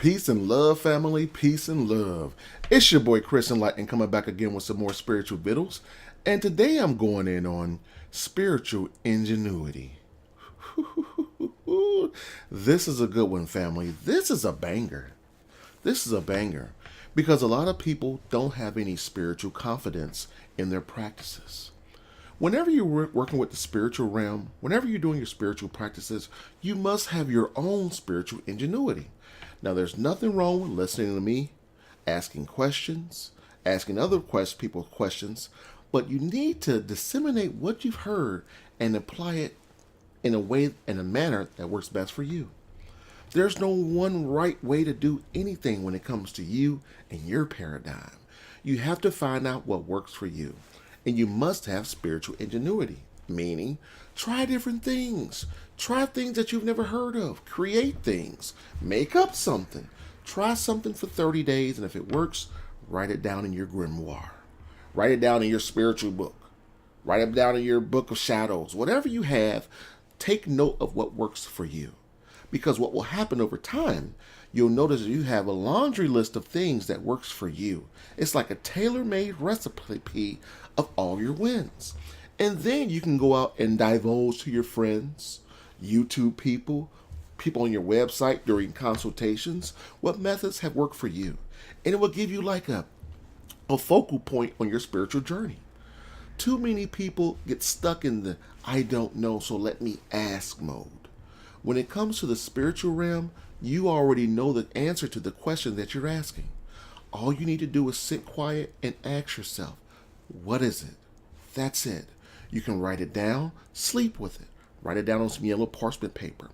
Peace and love, family. Peace and love. It's your boy Chris Enlightened coming back again with some more spiritual vittles. And today I'm going in on spiritual ingenuity. This is a good one, family. This is a banger. This is a banger because a lot of people don't have any spiritual confidence in their practices. Whenever you're working with the spiritual realm, whenever you're doing your spiritual practices, you must have your own spiritual ingenuity. Now, there's nothing wrong with listening to me, asking questions, asking other people questions, but you need to disseminate what you've heard and apply it in a way and a manner that works best for you. There's no one right way to do anything when it comes to you and your paradigm. You have to find out what works for you. And you must have spiritual ingenuity, meaning try different things. Try things that you've never heard of. Create things. Make up something. Try something for 30 days, and if it works, write it down in your grimoire. Write it down in your spiritual book. Write it down in your book of shadows. Whatever you have, take note of what works for you. Because what will happen over time, you'll notice that you have a laundry list of things that works for you. It's like a tailor-made recipe of all your wins. And then you can go out and divulge to your friends, YouTube people on your website during consultations, what methods have worked for you. And it will give you like a focal point on your spiritual journey. Too many people get stuck in the I don't know, so let me ask mode. When it comes to the spiritual realm, you already know the answer to the question that you're asking. All you need to do is sit quiet and ask yourself, what is it? That's it. You can write it down, sleep with it. Write it down on some yellow parchment paper.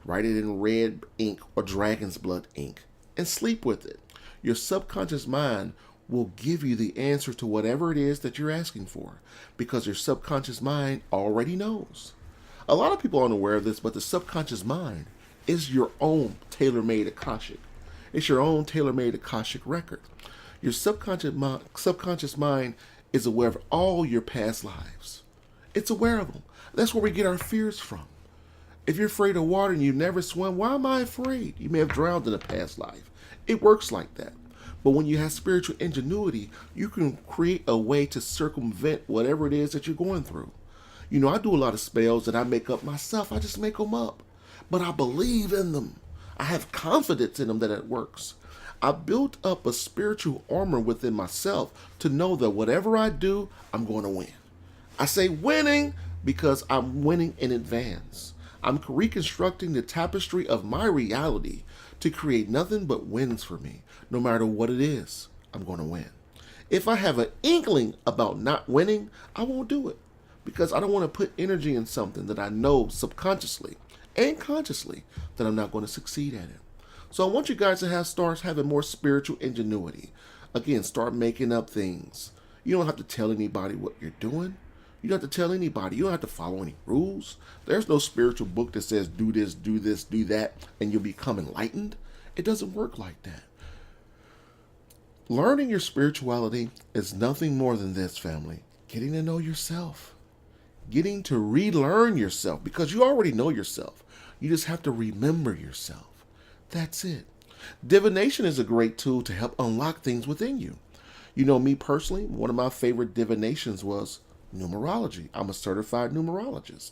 Write it in red ink or dragon's blood ink and sleep with it. Your subconscious mind will give you the answer to whatever it is that you're asking for because your subconscious mind already knows. A lot of people aren't aware of this, but the subconscious mind is your own tailor-made Akashic. It's your own tailor-made Akashic record. Your subconscious mind is aware of all your past lives. It's aware of them. That's where we get our fears from. If you're afraid of water and you've never swum, why am I afraid? You may have drowned in a past life. It works like that. But when you have spiritual ingenuity, you can create a way to circumvent whatever it is that you're going through. You know, I do a lot of spells that I make up myself. I just make them up. But I believe in them. I have confidence in them that it works. I built up a spiritual armor within myself to know that whatever I do, I'm going to win. I say winning because I'm winning in advance. I'm reconstructing the tapestry of my reality to create nothing but wins for me. No matter what it is, I'm going to win. If I have an inkling about not winning, I won't do it because I don't want to put energy in something that I know subconsciously and consciously that I'm not going to succeed at it. So I want you guys to start having more spiritual ingenuity. Again, start making up things. You don't have to tell anybody what you're doing. You don't have to tell anybody. You don't have to follow any rules. There's no spiritual book that says do this, do that, and you'll become enlightened. It doesn't work like that. Learning your spirituality is nothing more than this, family. Getting to know yourself. Getting to relearn yourself because you already know yourself. You just have to remember yourself. That's it. Divination is a great tool to help unlock things within you. You know, me personally, one of my favorite divinations was numerology. I'm a certified numerologist.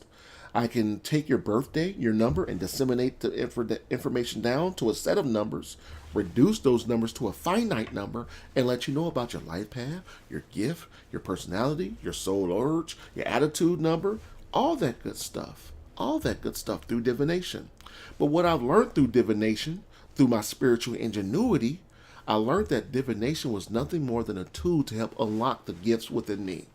I can take your birthday, your number, and disseminate the information down to a set of numbers, reduce those numbers to a finite number, and let you know about your life path, your gift, your personality, your soul urge, your attitude number, all that good stuff. All that good stuff through divination. But what I've learned through divination, through my spiritual ingenuity, I learned that divination was nothing more than a tool to help unlock the gifts within me.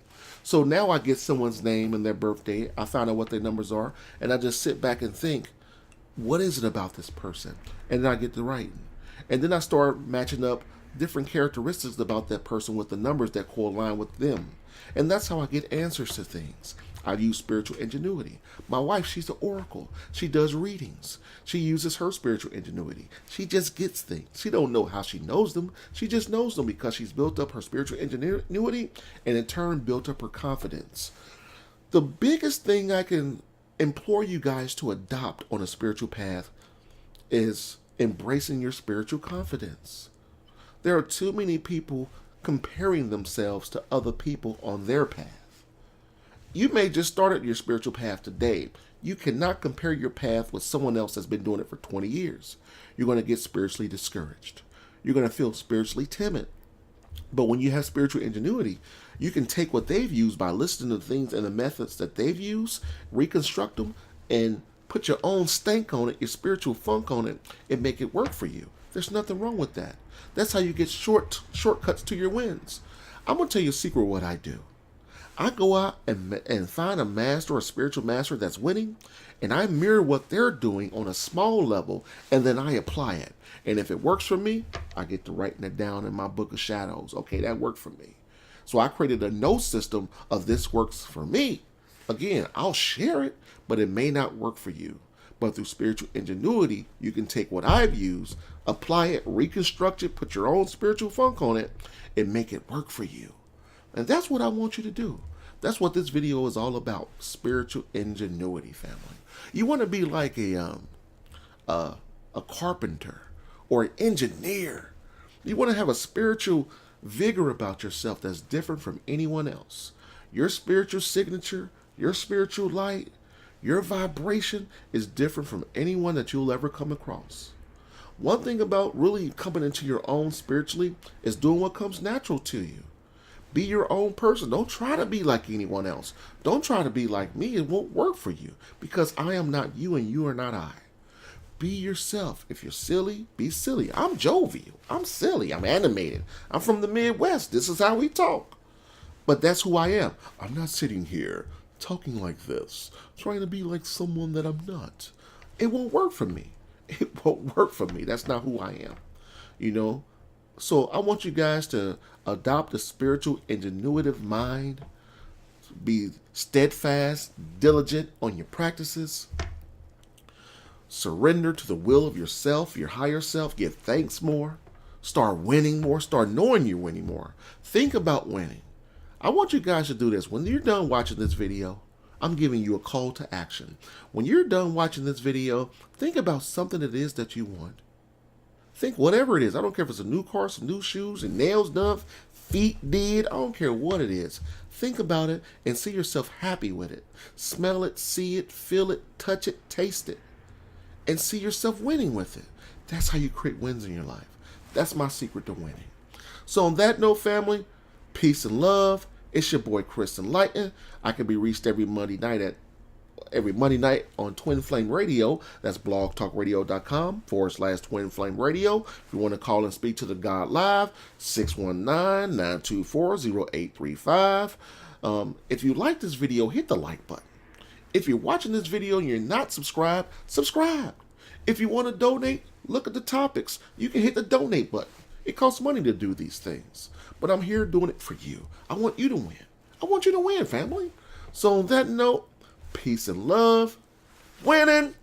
So now I get someone's name and their birthday, I find out what their numbers are, and I just sit back and think, what is it about this person? And then I get to writing. And then I start matching up different characteristics about that person with the numbers that co-align with them. And that's how I get answers to things. I use spiritual ingenuity. My wife, she's an oracle. She does readings. She uses her spiritual ingenuity. She just gets things. She don't know how she knows them. She just knows them because she's built up her spiritual ingenuity and in turn built up her confidence. The biggest thing I can implore you guys to adopt on a spiritual path is embracing your spiritual confidence. There are too many people comparing themselves to other people on their path. You may just started your spiritual path today. You cannot compare your path with someone else that's been doing it for 20 years. You're going to get spiritually discouraged. You're going to feel spiritually timid. But when you have spiritual ingenuity, you can take what they've used by listening to things and the methods that they've used, reconstruct them, and put your own stank on it, your spiritual funk on it, and make it work for you. There's nothing wrong with that. That's how you get shortcuts to your wins. I'm going to tell you a secret of what I do. I go out and find a master or a spiritual master that's winning, and I mirror what they're doing on a small level, and then I apply it. And if it works for me, I get to writing it down in my book of shadows. Okay, that worked for me. So I created a note system of this works for me. Again, I'll share it, but it may not work for you. But through spiritual ingenuity, you can take what I've used, apply it, reconstruct it, put your own spiritual funk on it, and make it work for you. And that's what I want you to do. That's what this video is all about, spiritual ingenuity, family. You want to be like a carpenter or an engineer. You want to have a spiritual vigor about yourself that's different from anyone else. Your spiritual signature, your spiritual light, your vibration is different from anyone that you'll ever come across. One thing about really coming into your own spiritually is doing what comes natural to you. Be your own person. Don't try to be like anyone else. Don't try to be like me. It won't work for you because I am not you and you are not I. Be yourself. If you're silly, be silly. I'm jovial. I'm silly. I'm animated. I'm from the Midwest. This is how we talk. But that's who I am. I'm not sitting here talking like this, trying to be like someone that I'm not. It won't work for me. It won't work for me. That's not who I am. You know? So I want you guys to adopt a spiritual, ingenuitive mind. Be steadfast, diligent on your practices. Surrender to the will of yourself, your higher self. Give thanks more. Start winning more. Start knowing you're winning more. Think about winning. I want you guys to do this. When you're done watching this video, I'm giving you a call to action. When you're done watching this video, think about something it is that you want. Think whatever it is. I don't care if it's a new car, some new shoes, and nails done, feet did. I don't care what it is. Think about it and see yourself happy with it. Smell it, see it, feel it, touch it, taste it. And see yourself winning with it. That's how you create wins in your life. That's my secret to winning. So on that note, family, peace and love. It's your boy Chris Enlightened. I can be reached every Monday night on Twin Flame Radio. That's blogtalkradio.com/Twin Flame Radio. If you want to call and speak to the God Live, 619-924-0835. If you like this video, hit the like button. If you're watching this video and you're not subscribed, subscribe. If you want to donate, look at the topics. You can hit the donate button. It costs money to do these things. But I'm here doing it for you. I want you to win. I want you to win, family. So on that note, peace and love. Winning.